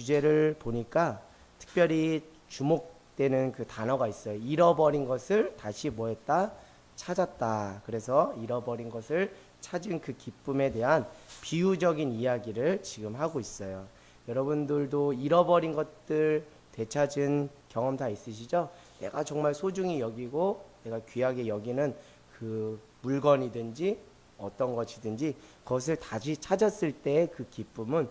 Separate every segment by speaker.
Speaker 1: 주제를 보니까 특별히 주목되는 그 단어가 있어요. 잃어버린 것을 다시 뭐했다? 찾았다. 그래서 잃어버린 것을 찾은 그 기쁨에 대한 비유적인 이야기를 지금 하고 있어요. 여러분들도 잃어버린 것들 되찾은 경험 다 있으시죠? 내가 정말 소중히 여기고 내가 귀하게 여기는 그 물건이든지 어떤 것이든지 그것을 다시 찾았을 때 그 기쁨은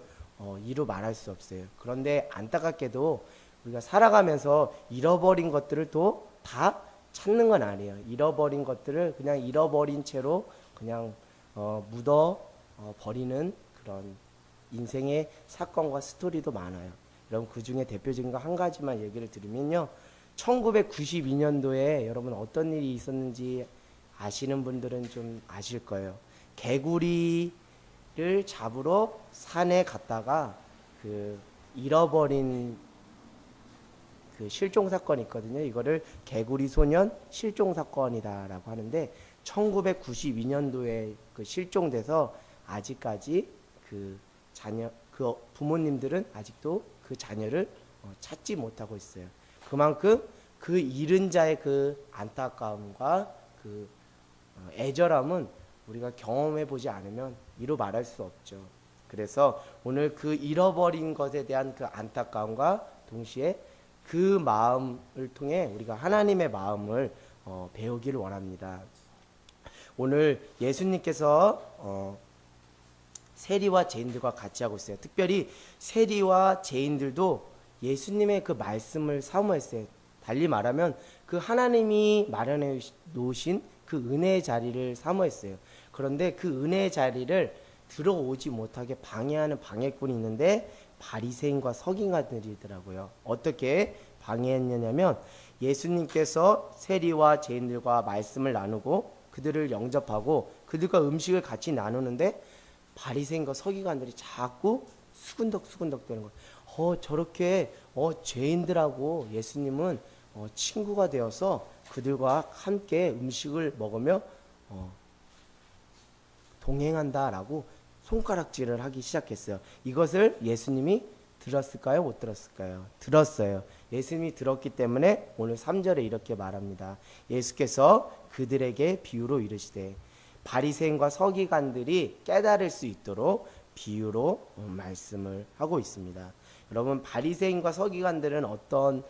Speaker 1: 이루 말할 수 없어요. 그런데 안타깝게도 우리가 살아가면서 잃어버린 것들을 또 다 찾는 건 아니에요. 잃어버린 것들을 그냥 잃어버린 채로 그냥 묻어 버리는 그런 인생의 사건과 스토리도 많아요. 여러분 그 중에 대표적인 거 한 가지만 얘기를 드리면요. 1992년도에 여러분 어떤 일이 있었는지 아시는 분들은 좀 아실 거예요. 개구리를 잡으러 산에 갔다가 그 잃어버린 그 실종 사건이 있거든요. 이거를 개구리 소년 실종 사건이다라고 하는데 1992년도에 그 실종돼서 아직까지 그 자녀 그 부모님들은 아직도 그 자녀를 찾지 못하고 있어요. 그만큼 그 잃은 자의 그 안타까움과 그 애절함은 우리가 경험해 보지 않으면 이루 말할 수 없죠. 그래서 오늘 그 잃어버린 것에 대한 그 안타까움과 동시에 그 마음을 통해 우리가 하나님의 마음을 배우기를 원합니다. 오늘 예수님께서 세리와 죄인들과 같이 하고 있어요. 특별히 세리와 죄인들도 예수님의 그 말씀을 사모했어요. 달리 말하면 그 하나님이 마련해 놓으신 그 은혜의 자리를 사모했어요. 그런데 그 은혜의 자리를 들어오지 못하게 방해하는 방해꾼이 있는데 바리새인과 서기관들이더라고요. 어떻게 방해했느냐면 예수님께서 세리와 죄인들과 말씀을 나누고 그들을 영접하고 그들과 음식을 같이 나누는데 바리새인과 서기관들이 자꾸 수근덕수근덕 되는 거예요. 저렇게 죄인들하고 예수님은 친구가 되어서 그들과 함께 음식을 먹으며 동행한다라고 손가락질을 하기 시작했어요. 이것을 예수님이 들었을까요? 못 들었을까요? 들었어요. 예수님이 들었기 때문에 오늘 3절에 이렇게 말합니다. 예수께서 그들에게 비유로 이르시되 바리새인과 서기관들이 깨달을 수 있도록 비유로 말씀을 하고 있습니다. 여러분 바리새인과 서기관들은 어떤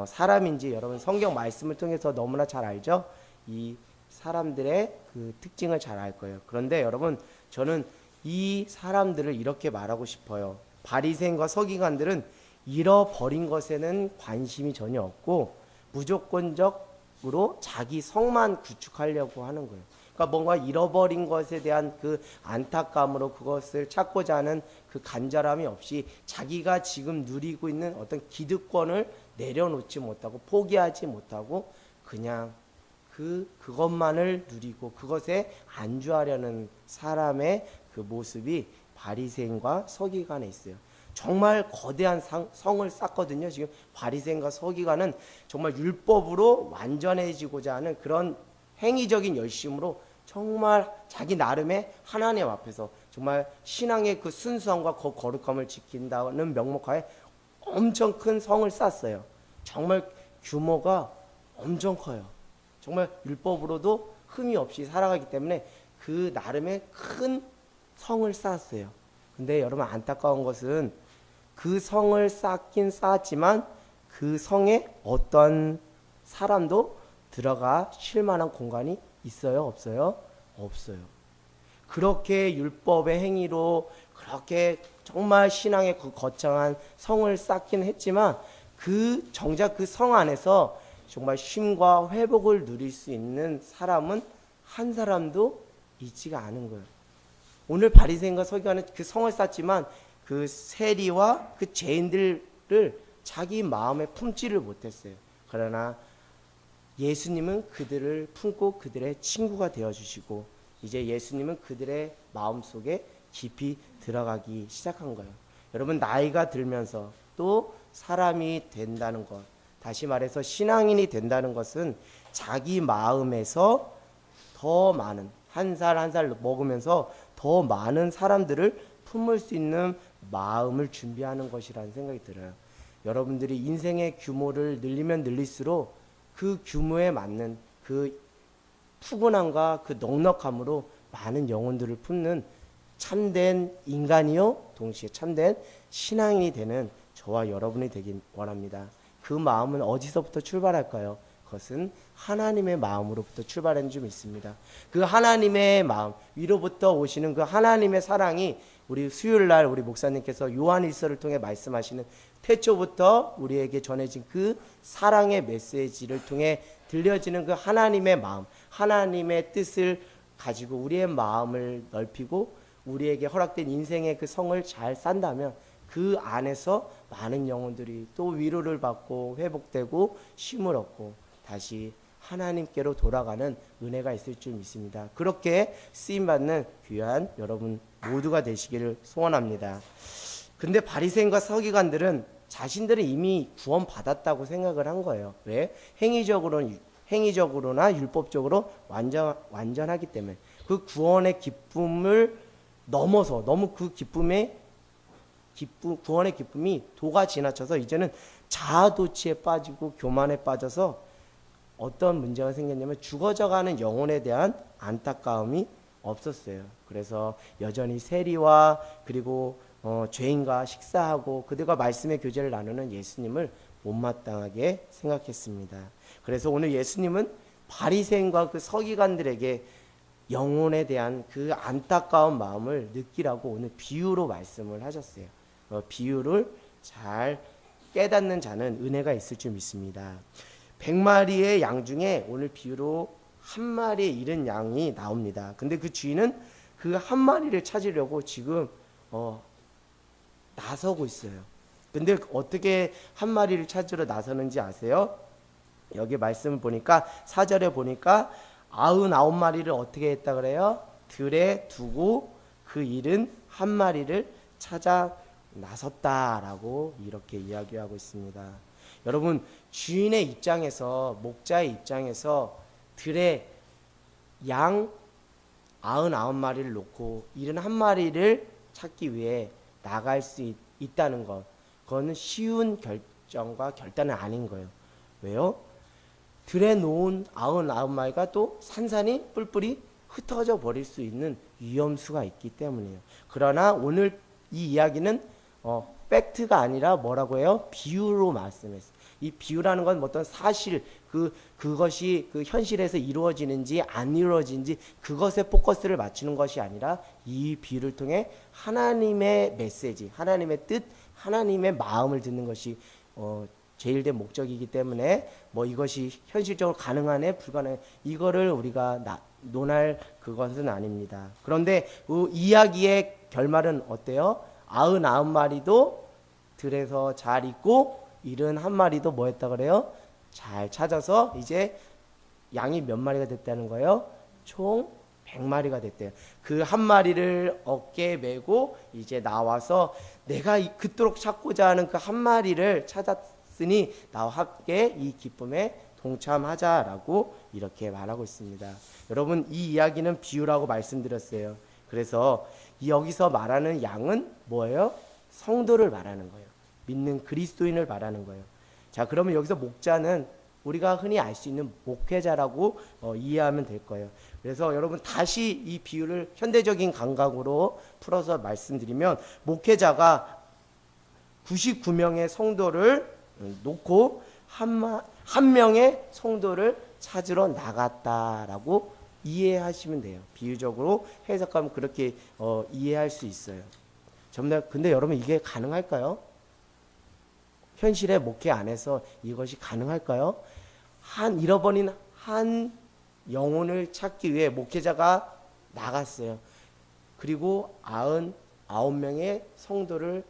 Speaker 1: 사람인지 여러분 성경 말씀을 통해서 너무나 잘 알죠? 이 사람들의 그 특징을 잘 알 거예요. 그런데 여러분 저는 이 사람들을 이렇게 말하고 싶어요. 바리새인과 서기관들은 잃어버린 것에는 관심이 전혀 없고 무조건적으로 자기 성만 구축하려고 하는 거예요. 그러니까 뭔가 잃어버린 것에 대한 그 안타까움으로 그것을 찾고자 하는 그 간절함이 없이 자기가 지금 누리고 있는 어떤 기득권을 내려놓지 못하고 포기하지 못하고 그냥 그것만을 누리고 그것에 안주하려는 사람의 그 모습이 바리새인과 서기관에 있어요. 정말 거대한 성을 쌓거든요. 지금 바리새인과 서기관은 정말 율법으로 완전해지고자 하는 그런 행위적인 열심으로 정말 자기 나름의 하나님 앞에서 정말 신앙의 그 순수함과 그 거룩함을 지킨다는 명목하에 엄청 큰 성을 쌓았어요. 정말 규모가 엄청 커요. 정말 율법으로도 흠이 없이 살아가기 때문에 그 나름의 큰 성을 쌓았어요. 근데 여러분 안타까운 것은 그 성을 쌓긴 쌓았지만 그 성에 어떤 사람도 들어가 쉴 만한 공간이 있어요? 없어요? 없어요. 그렇게 율법의 행위로 그렇게 정말 신앙의 그 거창한 성을 쌓긴 했지만 정작 그 성 안에서 정말 쉼과 회복을 누릴 수 있는 사람은 한 사람도 있지가 않은 거예요. 오늘 바리새인과 서기관은 그 성을 쌓지만 그 세리와 그 죄인들을 자기 마음에 품지를 못했어요. 그러나 예수님은 그들을 품고 그들의 친구가 되어주시고 이제 예수님은 그들의 마음속에 깊이 들어가기 시작한 거예요. 여러분 나이가 들면서 또 사람이 된다는 것, 다시 말해서 신앙인이 된다는 것은 자기 마음에서 더 많은 한 살 한 살 먹으면서 더 많은 사람들을 품을 수 있는 마음을 준비하는 것이라는 생각이 들어요. 여러분들이 인생의 규모를 늘리면 늘릴수록 그 규모에 맞는 그 푸근함과 그 넉넉함으로 많은 영혼들을 품는 참된 인간이요 동시에 참된 신앙인이 되는 저와 여러분이 되길 원합니다. 그 마음은 어디서부터 출발할까요? 그것은 하나님의 마음으로부터 출발하는 줄 믿습니다. 그 하나님의 마음 위로부터 오시는 그 하나님의 사랑이 우리 수요일날 우리 목사님께서 요한일서를 통해 말씀하시는 태초부터 우리에게 전해진 그 사랑의 메시지를 통해 들려지는 그 하나님의 마음, 하나님의 뜻을 가지고 우리의 마음을 넓히고 우리에게 허락된 인생의 그 성을 잘 산다면 그 안에서 많은 영혼들이 또 위로를 받고 회복되고 쉼을 얻고 다시 하나님께로 돌아가는 은혜가 있을 줄 믿습니다. 그렇게 쓰임받는 귀한 여러분 모두가 되시기를 소원합니다. 근데 바리새인과 서기관들은 자신들은 이미 구원받았다고 생각을 한 거예요. 왜? 행위적으로나 율법적으로 완전하기 때문에 그 구원의 기쁨을 넘어서 너무 그 구원의 기쁨이 도가 지나쳐서 이제는 자아도취에 빠지고 교만에 빠져서 어떤 문제가 생겼냐면 죽어져가는 영혼에 대한 안타까움이 없었어요. 그래서 여전히 세리와 그리고 죄인과 식사하고 그들과 말씀의 교제를 나누는 예수님을 못마땅하게 생각했습니다. 그래서 오늘 예수님은 바리새인과 그 서기관들에게 영혼에 대한 그 안타까운 마음을 느끼라고 오늘 비유로 말씀을 하셨어요. 비유를 잘 깨닫는 자는 은혜가 있을 줄 믿습니다. 100마리의 양 중에 오늘 비유로 한 마리에 잃은 양이 나옵니다. 근데 그 주인은 그 한 마리를 찾으려고 지금 나서고 있어요. 근데 어떻게 한 마리를 찾으러 나서는지 아세요? 여기 말씀을 보니까 4절에 보니까 99마리를 어떻게 했다 그래요? 들에 두고 그 잃은 한 마리를 찾아 나섰다라고 이렇게 이야기하고 있습니다. 여러분 주인의 입장에서 목자의 입장에서 들에 양 99마리를 놓고 잃은 한 마리를 찾기 위해 나갈 수 있다는 것, 그거는 쉬운 결정과 결단은 아닌 거예요. 왜요? 들에 놓은 99마리가 또 산산이 뿔뿔이 흩어져 버릴 수 있는 위험수가 있기 때문이에요. 그러나 오늘 이 이야기는 팩트가 아니라 뭐라고 해요? 비유로 말씀했어요. 이 비유라는 건 어떤 사실 그것이 그 현실에서 이루어지는지 안 이루어지는지 그것에 포커스를 맞추는 것이 아니라 이 비유를 통해 하나님의 메시지, 하나님의 뜻, 하나님의 마음을 듣는 것이 제일된 목적이기 때문에 뭐 이것이 현실적으로 가능하네 불가능해 이거를 우리가 논할 그것은 아닙니다. 그런데 그 이야기의 결말은 어때요? 99마리도 들에서 잘 있고 잃은 한 마리도 뭐 했다 그래요? 잘 찾아서 이제 양이 몇 마리가 됐다는 거예요? 총 100마리가 됐대요. 그 한 마리를 어깨에 메고 이제 나와서 내가 그토록 찾고자 하는 그 한 마리를 찾았으니 나와 함께 이 기쁨에 동참하자라고 이렇게 말하고 있습니다. 여러분 이 이야기는 비유라고 말씀드렸어요. 그래서 여기서 말하는 양은 뭐예요? 성도를 말하는 거예요. 믿는 그리스도인을 말하는 거예요. 자, 그러면 여기서 목자는 우리가 흔히 알 수 있는 목회자라고 이해하면 될 거예요. 그래서 여러분 다시 이 비유를 현대적인 감각으로 풀어서 말씀드리면 목회자가 99명의 성도를 놓고 한 명의 성도를 찾으러 나갔다라고 이해하시면 돼요. 비유적으로 해석하면 그렇게 이해할 수 있어요. 근데 여러분 이게 가능할까요? 현실의 목회 안에서 이것이 가능할까요? 잃어버린 한 영혼을 찾기 위해 목회자가 나갔어요. 그리고 99명의 성도를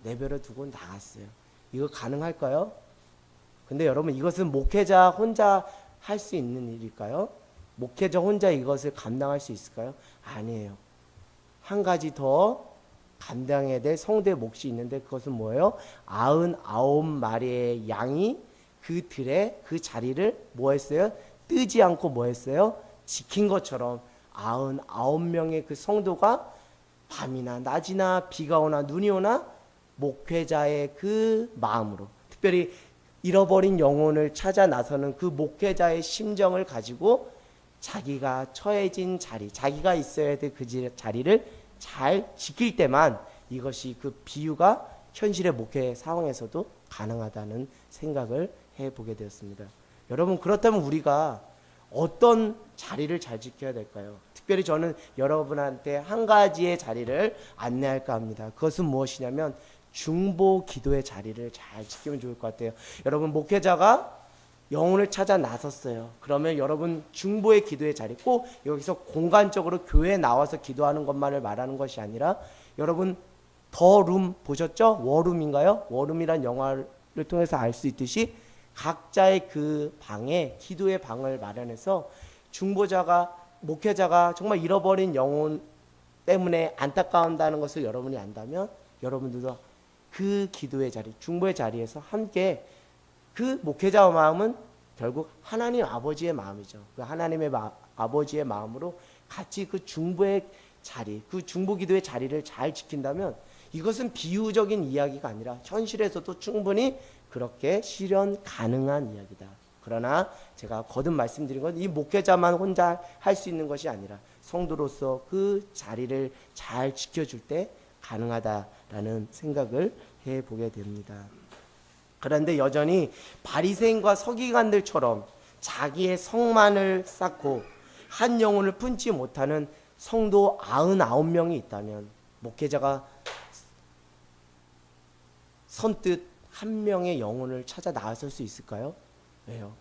Speaker 1: 내버려 두고 나갔어요. 이거 가능할까요? 근데 여러분 이것은 목회자 혼자 할 수 있는 일일까요? 목회자 혼자 이것을 감당할 수 있을까요? 아니에요. 한 가지 더 감당해야 될 성도의 몫이 있는데 그것은 뭐예요? 99마리의 양이 그 들에 그 자리를 뭐 했어요? 뜨지 않고 뭐 했어요? 지킨 것처럼 99명의 그 성도가 밤이나 낮이나 비가 오나 눈이 오나 목회자의 그 마음으로, 특별히 잃어버린 영혼을 찾아 나서는 그 목회자의 심정을 가지고 자기가 처해진 자리, 자기가 있어야 될 그 자리를 잘 지킬 때만 이것이 그 비유가 현실의 목회 상황에서도 가능하다는 생각을 해보게 되었습니다. 여러분, 그렇다면 우리가 어떤 자리를 잘 지켜야 될까요? 특별히 저는 여러분한테 한 가지의 자리를 안내할까 합니다. 그것은 무엇이냐면 중보 기도의 자리를 잘 지키면 좋을 것 같아요. 여러분, 목회자가 영혼을 찾아 나섰어요. 그러면 여러분 중보의 기도의 자리, 꼭 여기서 공간적으로 교회에 나와서 기도하는 것만을 말하는 것이 아니라, 여러분 더 룸 보셨죠? 워룸인가요? 워룸이란 영화를 통해서 알 수 있듯이 각자의 그 방에 기도의 방을 마련해서 중보자가, 목회자가 정말 잃어버린 영혼 때문에 안타까운다는 것을 여러분이 안다면 여러분들도 그 기도의 자리, 중보의 자리에서 함께, 그 목회자의 마음은 결국 하나님 아버지의 마음이죠. 그 하나님의 아버지의 마음으로 같이 그 중보의 자리, 그 중보 기도의 자리를 잘 지킨다면 이것은 비유적인 이야기가 아니라 현실에서도 충분히 그렇게 실현 가능한 이야기다. 그러나 제가 거듭 말씀드린 건 이 목회자만 혼자 할 수 있는 것이 아니라 성도로서 그 자리를 잘 지켜줄 때 가능하다라는 생각을 해보게 됩니다. 그런데 여전히 바리새인과 서기관들처럼 자기의 성만을 쌓고 한 영혼을 품지 못하는 성도 99명이 있다면 목회자가 선뜻 한 명의 영혼을 찾아 나설 수 있을까요? 왜요?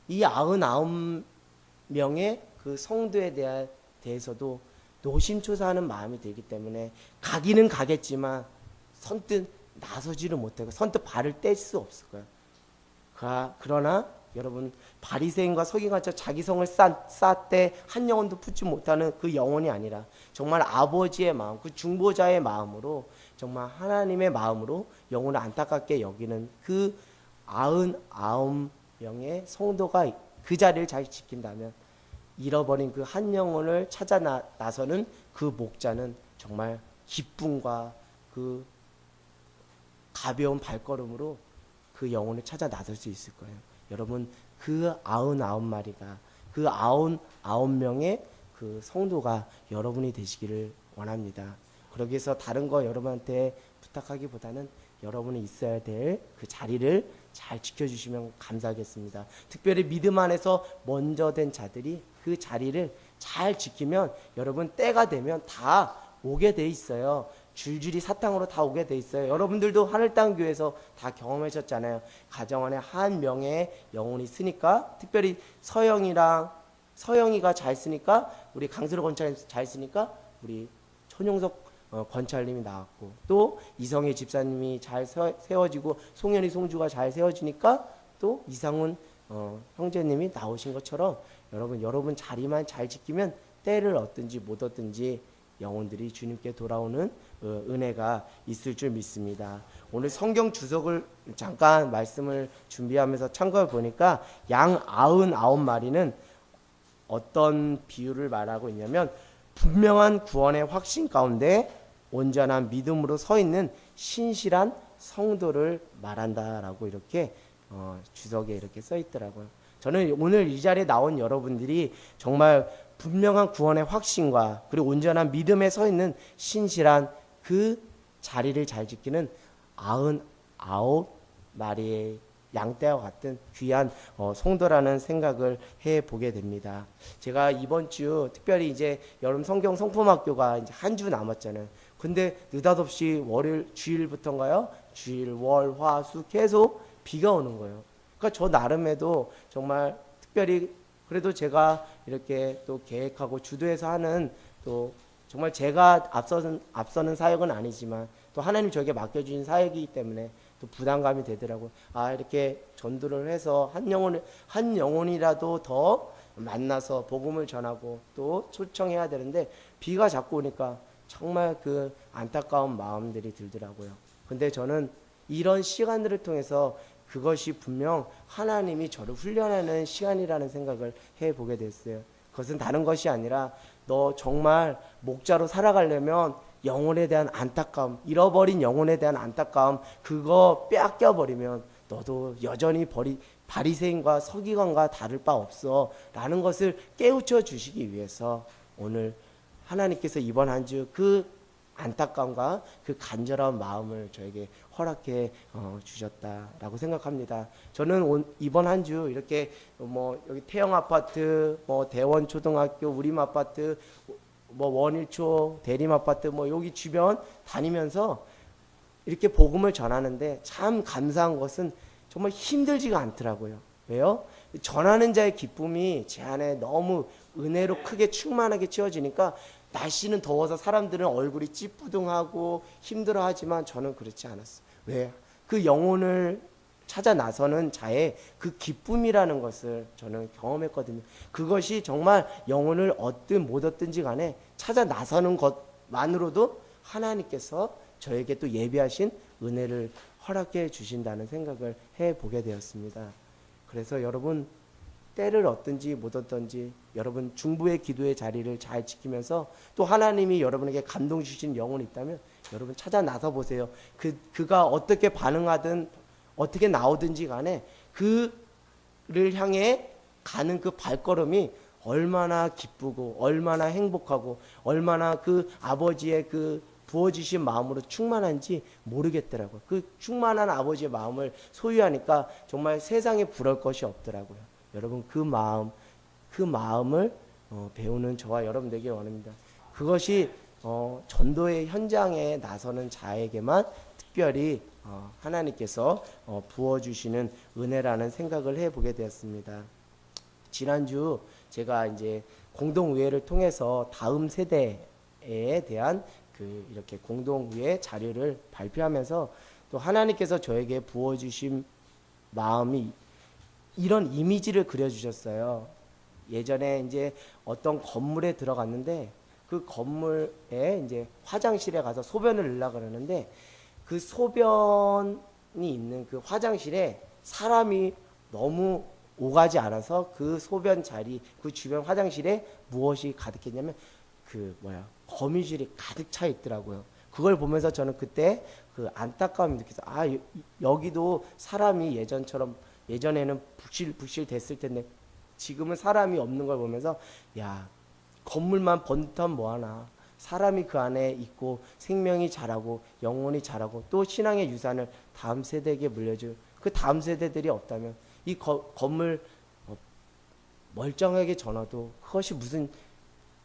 Speaker 1: 이 99명의 그 성도에 대해서도 노심초사하는 마음이 들기 때문에 가기는 가겠지만 선뜻 나서지를 못하고 선뜻 발을 뗄 수 없을 거예요. 그러나 여러분, 바리새인과 서기관처럼 자기 성을 쌓되 한 영혼도 품지 못하는 그 영혼이 아니라 정말 아버지의 마음, 그 중보자의 마음으로, 정말 하나님의 마음으로 영혼을 안타깝게 여기는 그 99명의 성도가 그 자리를 잘 지킨다면 잃어버린 그 한 영혼을 찾아 나서는 그 목자는 정말 기쁨과 그 가벼운 발걸음으로 그 영혼을 찾아 나설 수 있을 거예요. 여러분, 그 99마리가, 그 99명의 그 성도가 여러분이 되시기를 원합니다. 그러기 위해서 다른 거 여러분한테 부탁하기보다는 여러분이 있어야 될 그 자리를 잘 지켜주시면 감사하겠습니다. 특별히 믿음 안에서 먼저 된 자들이 그 자리를 잘 지키면 여러분 때가 되면 다 오게 돼 있어요. 줄줄이 사탕으로 다 오게 돼 있어요. 여러분들도 하늘땅교회에서 다 경험하셨잖아요. 가정 안에 한 명의 영혼이 있으니까, 특별히 서영이가 잘 쓰니까, 우리 강수로 권찰님 잘 쓰니까 우리 천용석 권찰님이 나왔고, 또 이성희 집사님이 잘 세워지고 송현희 송주가 잘 세워지니까 또 이상훈 형제님이 나오신 것처럼 여러분 자리만 잘 지키면 때를 얻든지 못 얻든지 영혼들이 주님께 돌아오는 은혜가 있을 줄 믿습니다. 오늘 성경 주석을 잠깐 말씀을 준비하면서 참고해 보니까 양 99마리는 어떤 비유를 말하고 있냐면, 분명한 구원의 확신 가운데 온전한 믿음으로 서 있는 신실한 성도를 말한다라고 이렇게 주석에 이렇게 써 있더라고요. 저는 오늘 이 자리에 나온 여러분들이 정말 분명한 구원의 확신과 그리고 온전한 믿음에 서 있는 신실한 그 자리를 잘 지키는 99마리의 양떼와 같은 귀한 성도라는 생각을 해보게 됩니다. 제가 이번 주 특별히 이제 여름 성경 성품학교가 이제 한 주 남았잖아요. 근데 느닷없이 주일부터인가요? 주일, 월, 화, 수 계속 비가 오는 거예요. 그러니까 저 나름에도 정말 특별히 그래도 제가 이렇게 또 계획하고 주도해서 하는, 또 정말 제가 앞서는 사역은 아니지만 또 하나님 저에게 맡겨주신 사역이기 때문에 또 부담감이 되더라고요. 이렇게 전도를 해서 한 영혼이라도 더 만나서 복음을 전하고 또 초청해야 되는데 비가 자꾸 오니까 정말 그 안타까운 마음들이 들더라고요. 근데 저는 이런 시간들을 통해서 그것이 분명 하나님이 저를 훈련하는 시간이라는 생각을 해보게 됐어요. 그것은 다른 것이 아니라 너 정말 목자로 살아가려면 영혼에 대한 안타까움, 잃어버린 영혼에 대한 안타까움, 그거 빼앗겨 버리면 너도 여전히 바리새인과 서기관과 다를 바 없어 라는 것을 깨우쳐 주시기 위해서 오늘 하나님께서 이번 한 주 그 안타까움과 그 간절한 마음을 저에게 허락해 주셨다라고 생각합니다. 저는 이번 한 주 이렇게 뭐 여기 태영 아파트, 뭐 대원 초등학교, 우림 아파트, 뭐 원일초 대림 아파트, 뭐 여기 주변 다니면서 이렇게 복음을 전하는데 참 감사한 것은 정말 힘들지가 않더라고요. 왜요? 전하는 자의 기쁨이 제 안에 너무 은혜로 크게 충만하게 채워지니까 날씨는 더워서 사람들은 얼굴이 찌뿌둥하고 힘들어하지만 저는 그렇지 않았어요. 왜? 그 영혼을 찾아 나서는 자의 그 기쁨이라는 것을 저는 경험했거든요. 그것이 정말 영혼을 얻든 못 얻든지 간에 찾아 나서는 것만으로도 하나님께서 저에게 또 예비하신 은혜를 허락해 주신다는 생각을 해보게 되었습니다. 그래서 여러분 때를 얻든지 못 얻든지 여러분 중보의 기도의 자리를 잘 지키면서 또 하나님이 여러분에게 감동 주신 영혼이 있다면 여러분 찾아 나서 보세요. 그가 어떻게 반응하든 어떻게 나오든지 간에 그를 향해 가는 그 발걸음이 얼마나 기쁘고 얼마나 행복하고 얼마나 그 아버지의 그 부어주신 마음으로 충만한지 모르겠더라고요. 그 충만한 아버지의 마음을 소유하니까 정말 세상에 부러울 것이 없더라고요. 여러분 그 마음을 배우는 저와 여러분 되길 원합니다. 그것이 전도의 현장에 나서는 자에게만 특별히 하나님께서 부어주시는 은혜라는 생각을 해보게 되었습니다. 지난주 제가 이제 공동의회를 통해서 다음 세대에 대한 이렇게 공동의회 자료를 발표하면서 또 하나님께서 저에게 부어주신 마음이 이런 이미지를 그려주셨어요. 예전에 이제 어떤 건물에 들어갔는데 그 건물에 이제 화장실에 가서 소변을 넣으려고 그러는데 그 소변이 있는 그 화장실에 사람이 너무 오가지 않아서 그 소변 자리, 그 주변 화장실에 무엇이 가득했냐면 거미줄이 가득 차 있더라고요. 그걸 보면서 저는 그때 그 안타까움이 느껴서 여기도 사람이 예전에는 북실 됐을 텐데 지금은 사람이 없는 걸 보면서 건물만 번듯하면 뭐하나 사람이 그 안에 있고 생명이 자라고 영혼이 자라고 또 신앙의 유산을 다음 세대에게 물려줄 그 다음 세대들이 없다면 이 건물 멀쩡하게 전화도 그것이 무슨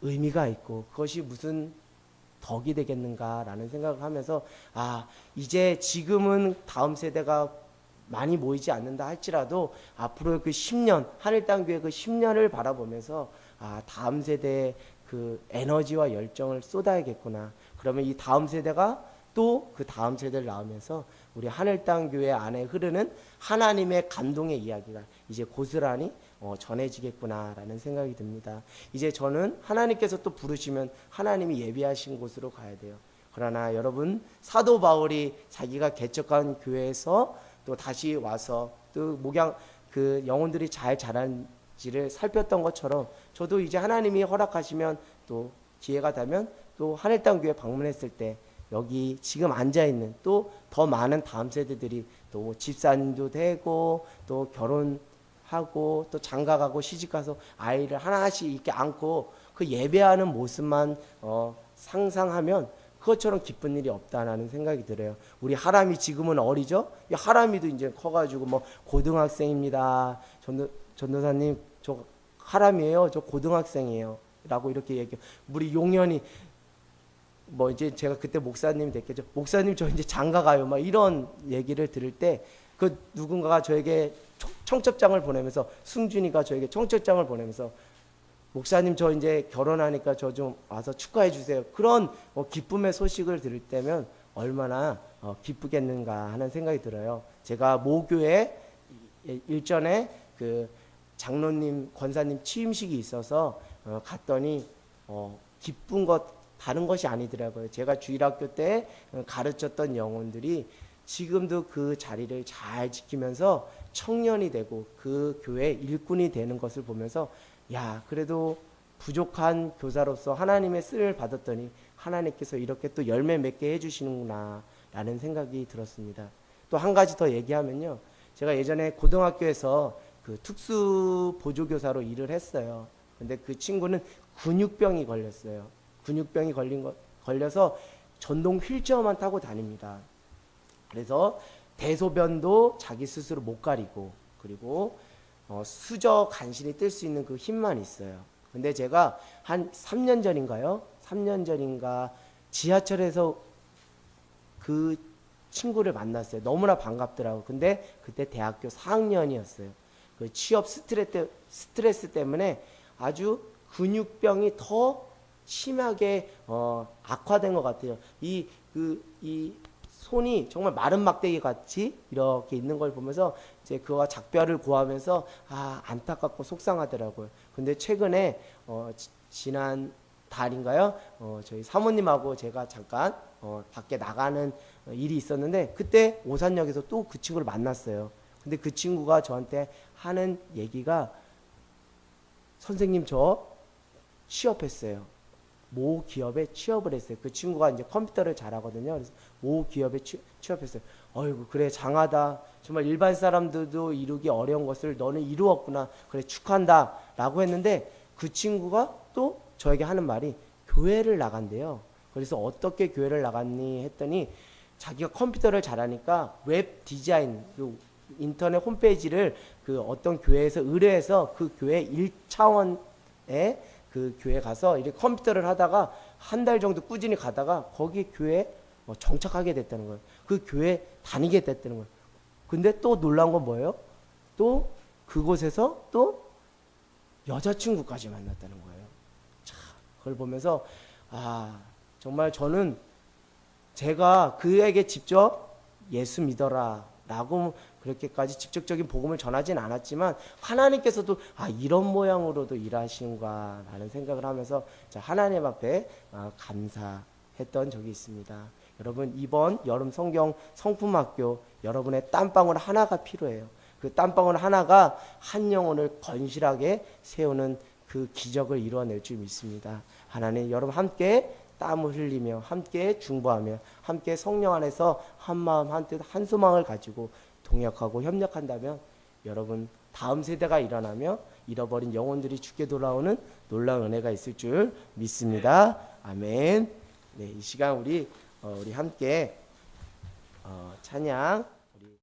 Speaker 1: 의미가 있고 그것이 무슨 덕이 되겠는가라는 생각을 하면서 이제 지금은 다음 세대가 많이 모이지 않는다 할지라도 앞으로 그 10년 하늘땅교회 그 10년을 바라보면서 다음 세대의 그 에너지와 열정을 쏟아야겠구나. 그러면 이 다음 세대가 또 그 다음 세대를 낳으면서 우리 하늘땅교회 안에 흐르는 하나님의 감동의 이야기가 이제 고스란히 전해지겠구나라는 생각이 듭니다. 이제 저는 하나님께서 또 부르시면 하나님이 예비하신 곳으로 가야 돼요. 그러나 여러분 사도 바울이 자기가 개척한 교회에서 또 다시 와서 또 그 영혼들이 잘 자란지를 살폈던 것처럼 저도 이제 하나님이 허락하시면 또 기회가 되면 또 하늘땅교회 방문했을 때 여기 지금 앉아있는 또 더 많은 다음 세대들이 또 집사님도 되고 또 결혼하고 또 장가가고 시집가서 아이를 하나씩 이렇게 안고 그 예배하는 모습만 상상하면 그것처럼 기쁜 일이 없다라는 생각이 들어요. 우리 하람이 지금은 어리죠? 하람이도 이제 커가지고 뭐 고등학생입니다. 전도사님 저 하람이에요. 저 고등학생이에요. 라고 이렇게 얘기해요. 우리 용현이 뭐 이제 제가 그때 목사님 됐겠죠. 목사님 저 이제 장가 가요. 막 이런 얘기를 들을 때 그 누군가가 저에게 청첩장을 보내면서 승준이가 저에게 청첩장을 보내면서 목사님 저 이제 결혼하니까 저 좀 와서 축하해 주세요. 그런 기쁨의 소식을 들을 때면 얼마나 기쁘겠는가 하는 생각이 들어요. 제가 모교회 일전에 그 장로님 권사님 취임식이 있어서 갔더니 기쁜 것 다른 것이 아니더라고요. 제가 주일학교 때 가르쳤던 영혼들이 지금도 그 자리를 잘 지키면서 청년이 되고 그 교회 일꾼이 되는 것을 보면서 그래도 부족한 교사로서 하나님의 쓰임을 받았더니 하나님께서 이렇게 또 열매 맺게 해주시는구나 라는 생각이 들었습니다. 또 한 가지 더 얘기하면요, 제가 예전에 고등학교에서 그 특수 보조교사로 일을 했어요. 근데 그 친구는 근육병이 걸렸어요. 근육병이 걸려서 전동 휠체어만 타고 다닙니다. 그래서 대소변도 자기 스스로 못 가리고, 그리고 수저 간신히 뜰 수 있는 그 힘만 있어요. 근데 제가 한 3년 전인가요? 3년 전인가 지하철에서 그 친구를 만났어요. 너무나 반갑더라고요. 근데 그때 대학교 4학년이었어요. 그 취업 스트레스 때문에 아주 근육병이 더 심하게 악화된 것 같아요. 이 손이 정말 마른 막대기 같이 이렇게 있는 걸 보면서 이제 그와 작별을 고하면서 안타깝고 속상하더라고요. 근데 최근에 지난 달인가요? 저희 사모님하고 제가 잠깐 밖에 나가는 일이 있었는데 그때 오산역에서 또 그 친구를 만났어요. 근데 그 친구가 저한테 하는 얘기가, 선생님 저 취업했어요. 모 기업에 취업을 했어요. 그 친구가 이제 컴퓨터를 잘하거든요. 그래서 모 기업에 취업했어요. 어이구, 그래, 장하다. 정말 일반 사람들도 이루기 어려운 것을 너는 이루었구나. 그래, 축하한다. 라고 했는데 그 친구가 또 저에게 하는 말이 교회를 나간대요. 그래서 어떻게 교회를 나갔니 했더니 자기가 컴퓨터를 잘하니까 웹 디자인, 그 인터넷 홈페이지를 그 어떤 교회에서 의뢰해서 그 교회 1차원의 그 교회 가서 이렇게 컴퓨터를 하다가 한 달 정도 꾸준히 가다가 거기 교회에 정착하게 됐다는 거예요. 그 교회 다니게 됐다는 거예요. 근데 또 놀라운 건 뭐예요? 또 그곳에서 또 여자친구까지 만났다는 거예요. 참, 그걸 보면서 정말 저는 제가 그에게 직접 예수 믿어라 라고 그렇게까지 직접적인 복음을 전하진 않았지만 하나님께서도 이런 모양으로도 일하신가 라는 생각을 하면서 하나님 앞에 감사했던 적이 있습니다. 여러분, 이번 여름 성경 성품학교 여러분의 땀방울 하나가 필요해요. 그 땀방울 하나가 한 영혼을 건실하게 세우는 그 기적을 이루어낼 줄 믿습니다. 하나님, 여러분 함께 땀을 흘리며 함께 중보하며 함께 성령 안에서 한마음 한뜻 한소망을 가지고 동역하고 협력한다면 여러분 다음 세대가 일어나며 잃어버린 영혼들이 주께 돌아오는 놀라운 은혜가 있을 줄 믿습니다. 아멘. 네, 이 시간 우리 함께 찬양